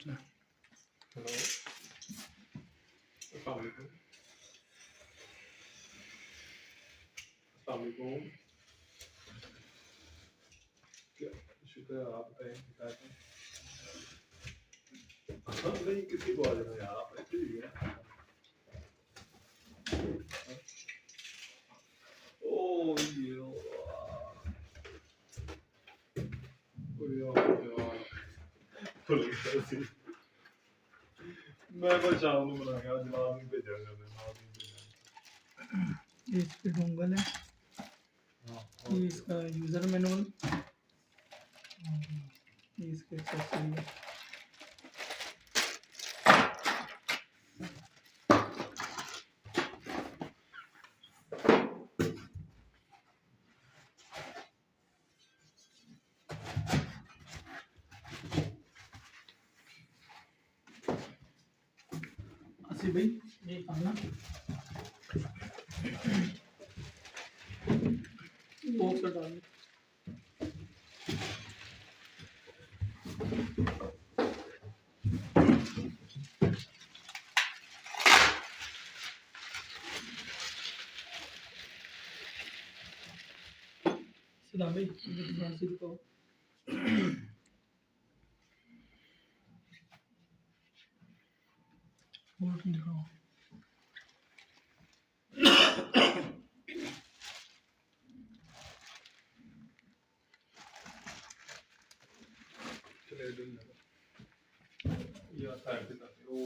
Hello, अस्सलाम वालेकुम। अस्सलाम वालेकुम। क्या शुक्र है, आप बताएं क्या है? हाँ, नहीं किसी को आ जाना यार, आप ऐसे ही है। ओ ये ओ यार भुल गया सी। मैं बस शाम को बना गया, जवाब नहीं भेजा मैंने, जवाब नहीं भेजा। ये इस पे डोंगल है, हाँ, ये इसका यूज़र मैनुअल, ये इसके एक्सेसरी है। आसिफ भाई ये खाना बॉक्स में डाल दो। सलाम भाई मुझे ध्यान से दिखाओ। और दिखाओ। चले डन या साइड पे करते हो।